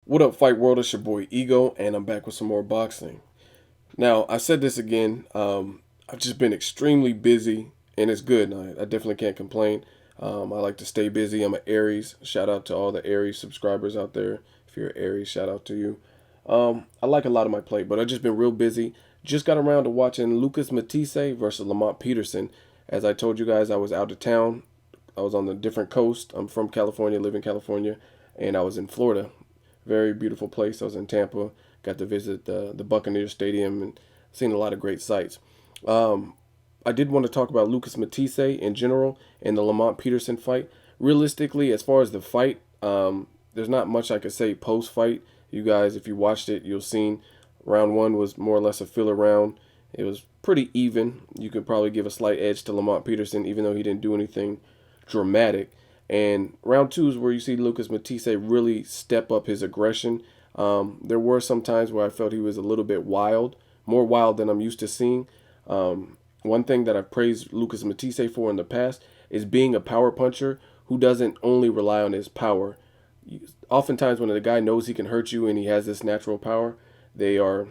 What up, Fight World? It's your boy Ego, and I'm back with some more boxing. Now, I said this again. I've just been extremely busy, and it's good. I definitely can't complain. I like to stay busy. I'm an Aries. Shout out to all the Aries subscribers out there. If you're an Aries, shout out to you. I like a lot of my play, but I've just been real busy. Just got around to watching Lucas Matthysse versus Lamont Peterson. As I told you guys, I was out of town. I was on a different coast. I'm from California, live in California, and I was in Florida. Very beautiful place. I was in Tampa. Got to visit the Buccaneers Stadium and seen a lot of great sights. Um, I did want to talk about Lucas Matthysse in general and the Lamont Peterson fight. Realistically, as far as the fight, there's not much I could say post fight. You guys, if you watched it, you'll seen round one was more or less a filler round. It was pretty even. You could probably give a slight edge to Lamont Peterson, even though he didn't do anything dramatic. And round two is where you see Lucas Matthysse really step up his aggression. There were some times where I felt he was a little bit wild, more wild than I'm used to seeing. One thing that I've praised Lucas Matthysse for in the past is being a power puncher who doesn't only rely on his power. Oftentimes, when a guy knows he can hurt you and he has this natural power, they are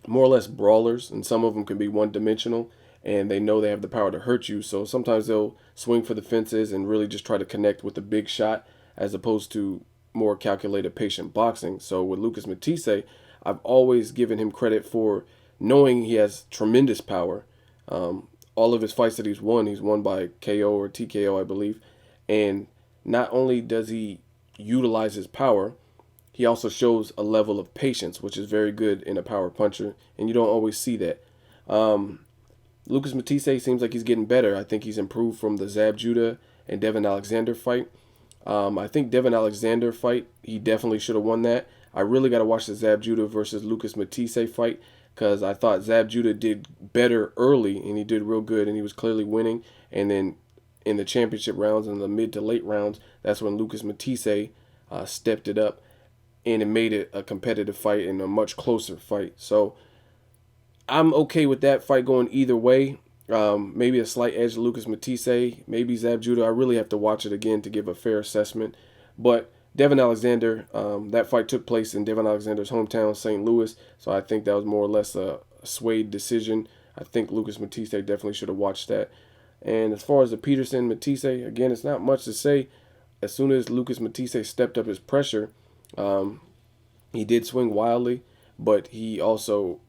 more or less brawlers, and some of them can be one dimensional, and they know they have the power to hurt you. So sometimes they'll swing for the fences and really just try to connect with the big shot as opposed to more calculated, patient boxing. So with Lucas Matthysse, I've always given him credit for knowing he has tremendous power. All of his fights that he's won by KO or TKO, I believe. And not only does he utilize his power, he also shows a level of patience, which is very good in a power puncher, and you don't always see that. Um, Lucas Matthysse seems like he's getting better. I think he's improved from the Zab Judah and Devin Alexander fight. I think Devin Alexander fight, he definitely should have won that. I really got to watch the Zab Judah versus Lucas Matthysse fight because I thought Zab Judah did better early, and he did real good, and he was clearly winning. And then in the championship rounds and the mid to late rounds, that's when Lucas Matthysse stepped it up, and it made it a competitive fight and a much closer fight. So I'm okay with that fight going either way. Maybe a slight edge to Lucas Matthysse, maybe Zab Judah. I really have to watch it again to give a fair assessment. But Devin Alexander, that fight took place in Devin Alexander's hometown, St. Louis. So I think that was more or less a swayed decision. I think Lucas Matthysse definitely should have watched that. And as far as the Peterson Matthysse, again, it's not much to say. As soon as Lucas Matthysse stepped up his pressure, um, he did swing wildly, but he also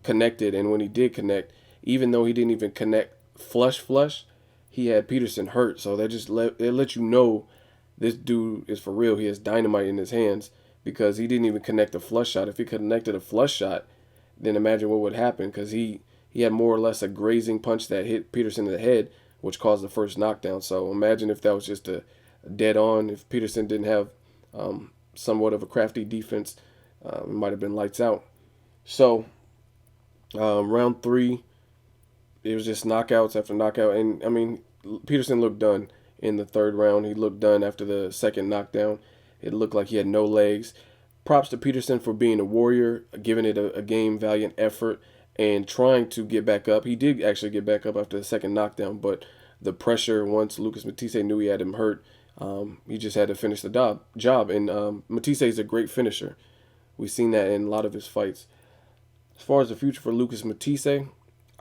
connected. And when he did connect, even though he didn't even connect flush, he had Peterson hurt. So they let you know this dude is for real. He has dynamite in his hands because he didn't even connect a flush shot. If he connected a flush shot, then imagine what would happen because he had more or less a grazing punch that hit Peterson in the head, which caused the first knockdown. So imagine if that was just a dead on. If Peterson didn't have somewhat of a crafty defense, it might have been lights out. So round three, it was just knockouts after knockout. And, I mean, Peterson looked done in the third round. He looked done after the second knockdown. It looked like he had no legs. Props to Peterson for being a warrior, giving it a game valiant effort, and trying to get back up. He did actually get back up after the second knockdown, but the pressure, once Lucas Matthysse knew he had him hurt, he just had to finish the job. And Matthysse is a great finisher. We've seen that in a lot of his fights. As far as the future for Lucas Matthysse,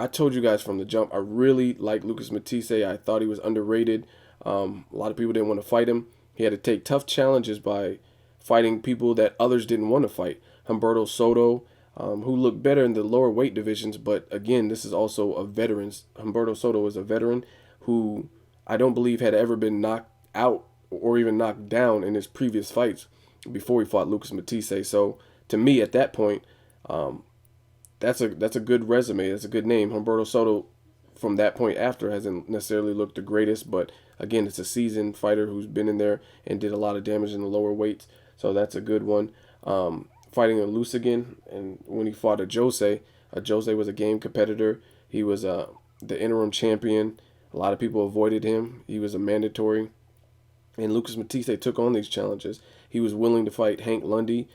I told you guys from the jump, I really like Lucas Matthysse. I thought he was underrated. A lot of people didn't want to fight him. He had to take tough challenges by fighting people that others didn't want to fight. Humberto Soto, who looked better in the lower weight divisions, but again, this is also a veteran. Humberto Soto is a veteran who I don't believe had ever been knocked out or even knocked down in his previous fights before he fought Lucas Matthysse. So to me, at that point, that's a good resume. That's a good name. Humberto Soto, from that point after, hasn't necessarily looked the greatest, but again, it's a seasoned fighter who's been in there and did a lot of damage in the lower weights. So that's a good one. Fighting a Lusigan, and when he fought a Jose was a game competitor. He was the interim champion. A lot of people avoided him. He was a mandatory. And Lucas Matthysse took on these challenges. He was willing to fight Hank Lundy.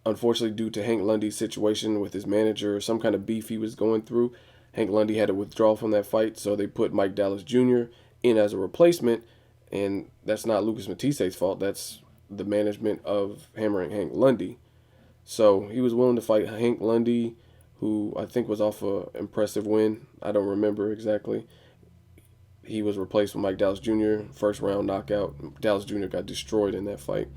Unfortunately, due to Hank Lundy's situation with his manager or some kind of beef he was going through, Hank Lundy had to withdraw from that fight, so they put Mike Dallas Jr. in as a replacement, and that's not Lucas Matthyse's fault. That's the management of hammering Hank Lundy. So he was willing to fight Hank Lundy, who I think was off a impressive win. I don't remember exactly. He was replaced with Mike Dallas Jr. First round knockout. Dallas Jr. got destroyed in that fight,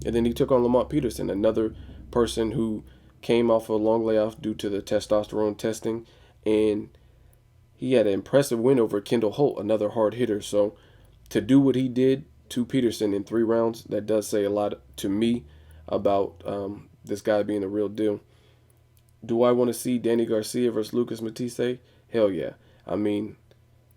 and then he took on Lamont Peterson, another person who came off a long layoff due to the testosterone testing, and he had an impressive win over Kendall Holt, another hard hitter. So to do what he did to Peterson in 3 rounds, that does say a lot to me about this guy being a real deal. Do I want to see Danny Garcia versus Lucas Matthysse? Hell yeah. I mean,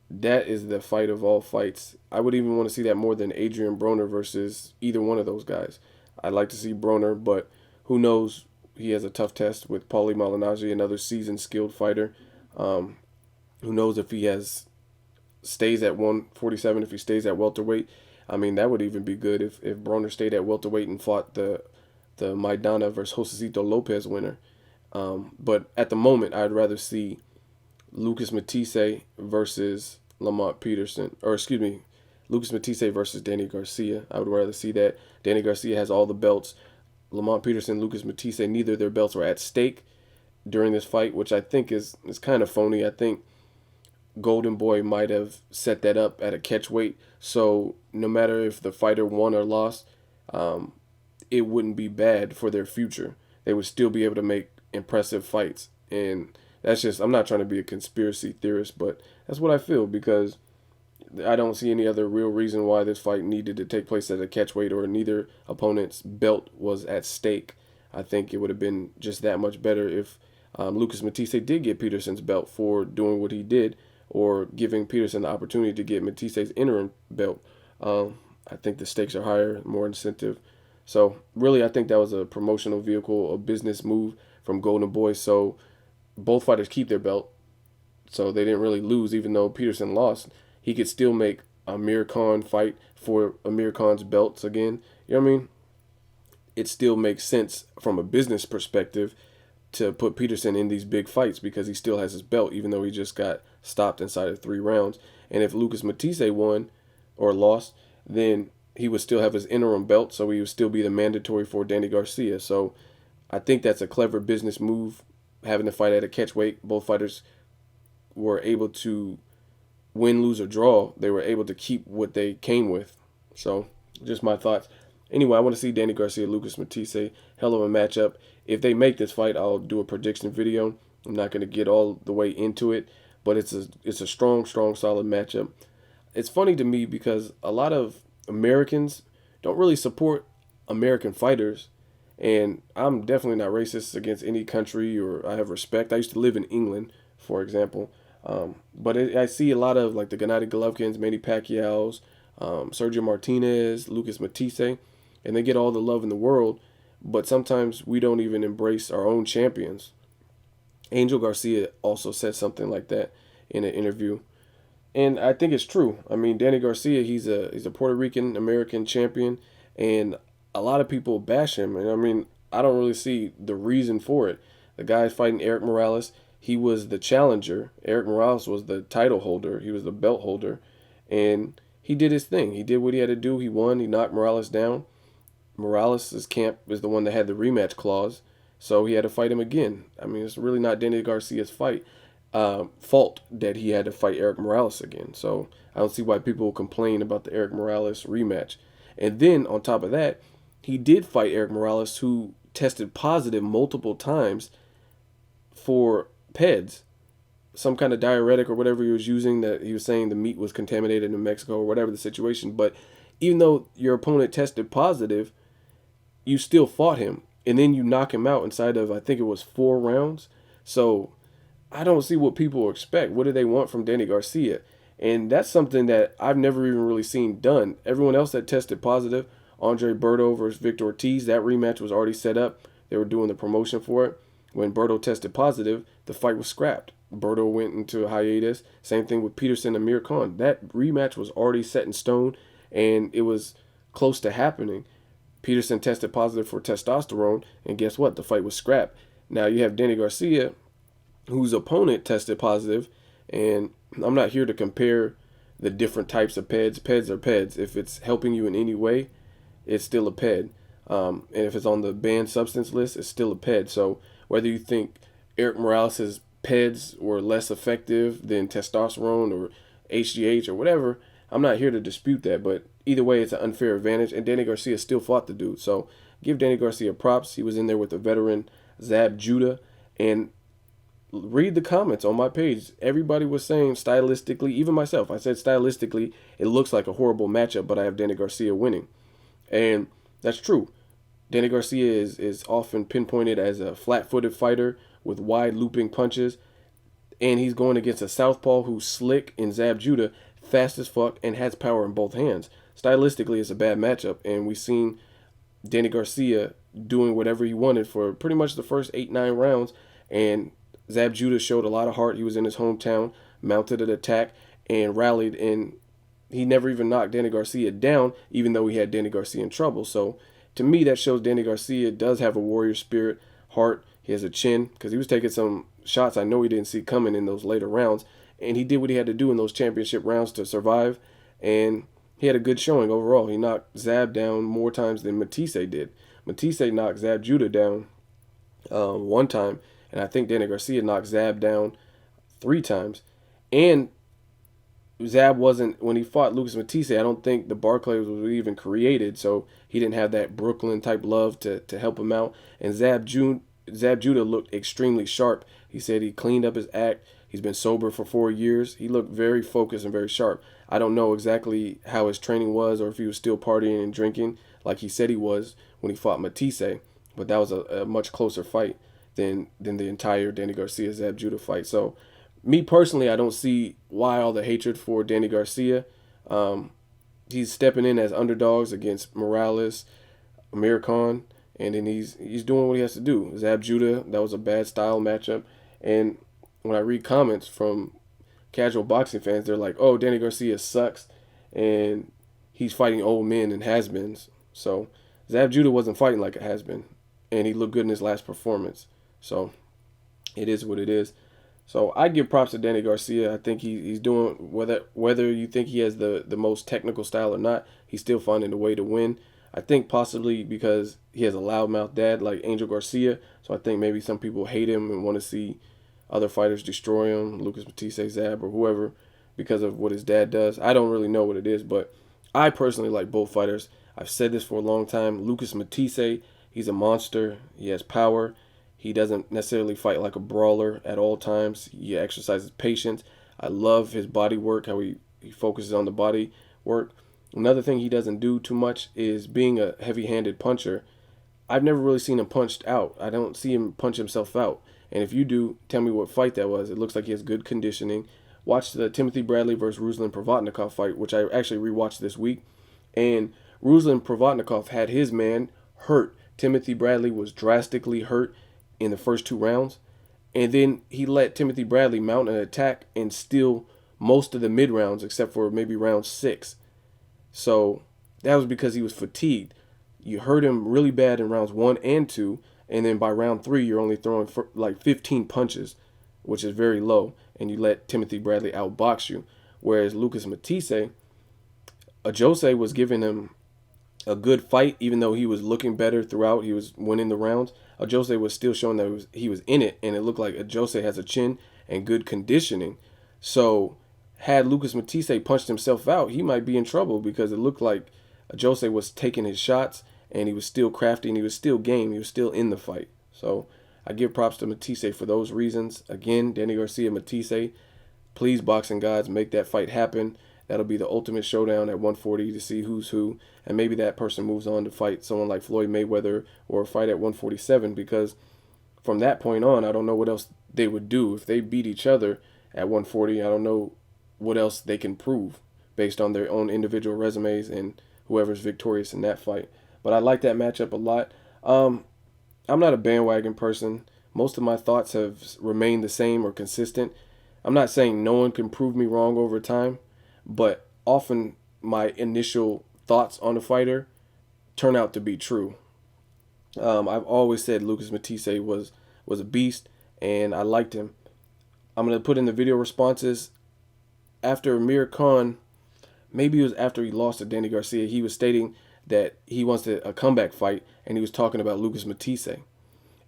that is the fight of all fights. I would even want to see that more than Adrien Broner versus either one of those guys. I'd like to see Broner, but who knows? He has a tough test with Paulie Malignaggi, another seasoned, skilled fighter. Who knows if he stays at 147, if he stays at welterweight. I mean, that would even be good if Broner stayed at welterweight and fought the Maidana versus Josecito Lopez winner. But at the moment, I'd rather see Lucas Matthysse versus Lamont Peterson, or excuse me, Lucas Matthysse versus Danny Garcia. I would rather see that. Danny Garcia has all the belts. Lamont Peterson, Lucas Matthysse, neither of their belts were at stake during this fight, which I think is kind of phony. I think Golden Boy might have set that up at a catch weight, so no matter if the fighter won or lost, it wouldn't be bad for their future. They would still be able to make impressive fights, and that's just, I'm not trying to be a conspiracy theorist, but that's what I feel, because I don't see any other real reason why this fight needed to take place at a catchweight or neither opponent's belt was at stake. I think it would have been just that much better if Lucas Matthysse did get Peterson's belt for doing what he did, or giving Peterson the opportunity to get Mathisse's interim belt. I think the stakes are higher, more incentive. So really, I think that was a promotional vehicle, a business move from Golden Boy. So both fighters keep their belt, so they didn't really lose. Even though Peterson lost, he could still make Amir Khan fight for Amir Khan's belts again. You know what I mean? It still makes sense from a business perspective to put Peterson in these big fights because he still has his belt, even though he just got stopped inside of 3 rounds. And if Lucas Matthysse won or lost, then he would still have his interim belt, so he would still be the mandatory for Danny Garcia. So I think that's a clever business move, having to fight at a catchweight. Both fighters were able to win, lose, or draw. They were able to keep what they came with. So just my thoughts. Anyway, I want to see Danny Garcia, Lucas Matthysse. Hell of a matchup. If they make this fight, I'll do a prediction video. I'm not going to get all the way into it, but it's a strong, solid matchup. It's funny to me because a lot of Americans don't really support American fighters, and I'm definitely not racist against any country, or I have respect. I used to live in England, for example, but I see a lot of like the Gennady Golovkins, Manny Pacquiao's, Sergio Martinez, Lucas Matthysse, and they get all the love in the world, but sometimes we don't even embrace our own champions. Angel Garcia also said something like that in an interview, and I think it's true. I mean, Danny Garcia, he's a Puerto Rican American champion, and a lot of people bash him, and I mean, I don't really see the reason for it. The guy's fighting Eric Morales. He was the challenger. Eric Morales was the title holder. He was the belt holder, and he did his thing. He did what he had to do. He won. He knocked Morales down. Morales' camp is the one that had the rematch clause, so he had to fight him again. I mean, it's really not Danny Garcia's fault that he had to fight Eric Morales again. So I don't see why people complain about the Eric Morales rematch. And then on top of that, he did fight Eric Morales, who tested positive multiple times for PEDs, some kind of diuretic or whatever he was using, that he was saying the meat was contaminated in Mexico or whatever the situation. But even though your opponent tested positive, you still fought him, and then you knock him out inside of, I think it was 4 rounds. So I don't see what people expect. What do they want from Danny Garcia? And that's something that I've never even really seen done. Everyone else that tested positive, Andre Berto versus Victor Ortiz, that rematch was already set up. They were doing the promotion for it. When Berto tested positive, the fight was scrapped. Berto went into a hiatus. Same thing with Peterson and Amir Khan. That rematch was already set in stone, and it was close to happening. Peterson tested positive for testosterone, and guess what? The fight was scrapped. Now you have Danny Garcia, whose opponent tested positive, and I'm not here to compare the different types of PEDs. PEDs are PEDs. If it's helping you in any way, it's still a ped. And if it's on the banned substance list, it's still a ped. So whether you think Eric Morales' peds were less effective than testosterone or HGH or whatever, I'm not here to dispute that. But either way, it's an unfair advantage. And Danny Garcia still fought the dude. So give Danny Garcia props. He was in there with the veteran Zab Judah. And read the comments on my page. Everybody was saying stylistically, even myself, I said stylistically, it looks like a horrible matchup, but I have Danny Garcia winning. And that's true. Danny Garcia is often pinpointed as a flat-footed fighter with wide looping punches, and he's going against a southpaw who's slick in Zab Judah, fast as fuck, and has power in both hands. Stylistically, it's a bad matchup, and we've seen Danny Garcia doing whatever he wanted for pretty much the first 8-9 rounds, and Zab Judah showed a lot of heart. He was in his hometown, mounted an attack, and rallied, and he never even knocked Danny Garcia down, even though he had Danny Garcia in trouble. So to me, that shows Danny Garcia does have a warrior spirit, heart. He has a chin, because he was taking some shots I know he didn't see coming in those later rounds, and he did what he had to do in those championship rounds to survive, and he had a good showing overall. He knocked Zab down more times than Matthysse did. Matthysse knocked Zab Judah down one time, and I think Danny Garcia knocked Zab down 3 times. And Zab wasn't, when he fought Lucas Matthysse, I don't think the Barclays was even created, so he didn't have that Brooklyn type love to help him out. And Zab Judah looked extremely sharp. He said he cleaned up his act. He's been sober for 4 years. He looked very focused and very sharp. I don't know exactly how his training was or if he was still partying and drinking like he said he was when he fought Matthysse, but that was a much closer fight than the entire Danny Garcia Zab Judah fight. So me personally, I don't see why all the hatred for Danny Garcia. He's stepping in as underdogs against Morales, Amir Khan, and then he's doing what he has to do. Zab Judah, that was a bad style matchup. And when I read comments from casual boxing fans, they're like, oh, Danny Garcia sucks, and he's fighting old men and has-beens. So Zab Judah wasn't fighting like a has-been, and he looked good in his last performance. So it is what it is. So I give props to Danny Garcia. I think he's doing, whether you think he has the most technical style or not, he's still finding a way to win. I think possibly because he has a loudmouth dad like Angel Garcia. So I think maybe some people hate him and want to see other fighters destroy him, Lucas Matthysse, Zab, or whoever, because of what his dad does. I don't really know what it is, but I personally like both fighters. I've said this for a long time. Lucas Matthysse, he's a monster. He has power. He doesn't necessarily fight like a brawler at all times. He exercises patience. I love his body work, how he focuses on the body work. Another thing he doesn't do too much is being a heavy-handed puncher. I've never really seen him punched out. I don't see him punch himself out. And if you do, tell me what fight that was. It looks like he has good conditioning. Watch the Timothy Bradley versus Ruslan Provodnikov fight, which I actually rewatched this week. And Ruslan Provodnikov had his man hurt. Timothy Bradley was drastically hurt in the first 2 rounds. And then he let Timothy Bradley mount an attack and steal most of the mid rounds except for maybe round 6. So that was because he was fatigued. You hurt him really bad in rounds 1 and 2. And then by round 3, you're only throwing for like 15 punches, which is very low. And you let Timothy Bradley outbox you. Whereas Lucas Matthysse, Jose was giving him a good fight, even though he was looking better throughout. He was winning the rounds. Jose was still showing that he was in it, and it looked like Jose has a chin and good conditioning. So had Lucas Matthysse punched himself out, he might be in trouble because it looked like Jose was taking his shots, and he was still crafty, and he was still game. He was still in the fight. So I give props to Matthysse for those reasons. Again, Danny Garcia, Matthysse, please, boxing gods, make that fight happen. That'll be the ultimate showdown at 140 to see who's who. And maybe that person moves on to fight someone like Floyd Mayweather or fight at 147, because from that point on, I don't know what else they would do. If they beat each other at 140, I don't know what else they can prove based on their own individual resumes and whoever's victorious in that fight. But I like that matchup a lot. I'm not a bandwagon person. Most of my thoughts have remained the same or consistent. I'm not saying no one can prove me wrong over time, but often my initial thoughts on a fighter turn out to be true. I've always said Lucas Matthysse was a beast, and I liked him. I'm going to put in the video responses. After Amir Khan, maybe it was after he lost to Danny Garcia, he was stating that he wants a comeback fight, and he was talking about Lucas Matthysse.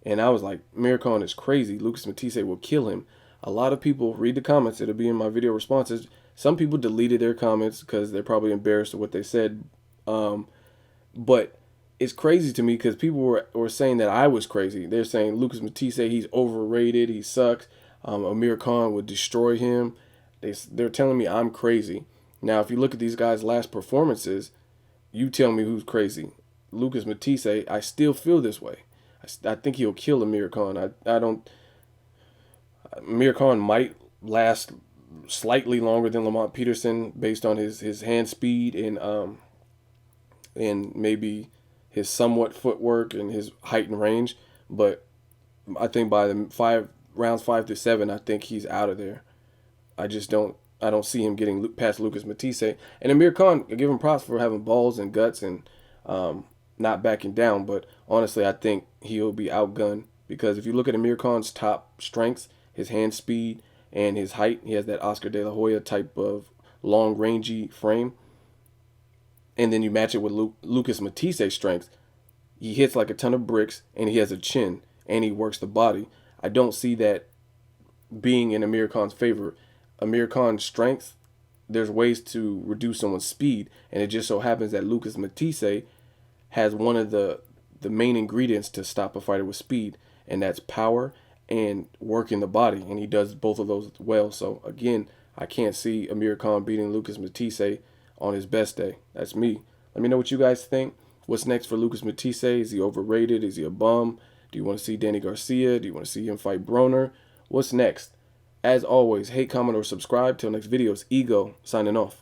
And I was like, Amir Khan is crazy. Lucas Matthysse will kill him. A lot of people read the comments. It'll be in my video responses. Some people deleted their comments because they're probably embarrassed of what they said. But it's crazy to me because people were saying that I was crazy. They're saying Lucas Matthysse, he's overrated. He sucks. Amir Khan would destroy him. They're telling me I'm crazy. Now, if you look at these guys' last performances, you tell me who's crazy. Lucas Matthysse, I still feel this way. I think he'll kill Amir Khan. I don't. Amir Khan might last slightly longer than Lamont Peterson based on his hand speed and maybe his somewhat footwork and his height and range. But I think by the rounds 5 to 7, I think he's out of there. I don't see him getting past Lucas Matthysse. And Amir Khan, I give him props for having balls and guts and not backing down. But honestly, I think he'll be outgunned because if you look at Amir Khan's top strengths, his hand speed and his height, he has that Oscar De La Hoya type of long, rangy frame. And then you match it with Lucas Mathisse's strengths. He hits like a ton of bricks, and he has a chin, and he works the body. I don't see that being in Amir Khan's favor. Amir Khan's strength, there's ways to reduce someone's speed, and it just so happens that Lucas Matthysse has one of the main ingredients to stop a fighter with speed, and that's power and working the body, and he does both of those well. So again, I can't see Amir Khan beating Lucas Matthysse on his best day. That's me. Let me know what you guys think. What's next for Lucas Matthysse? Is he overrated? Is he a bum? Do you want to see Danny Garcia? Do you want to see him fight Broner? What's next? As always, hate, comment, or subscribe. Till next video, it's Ego signing off.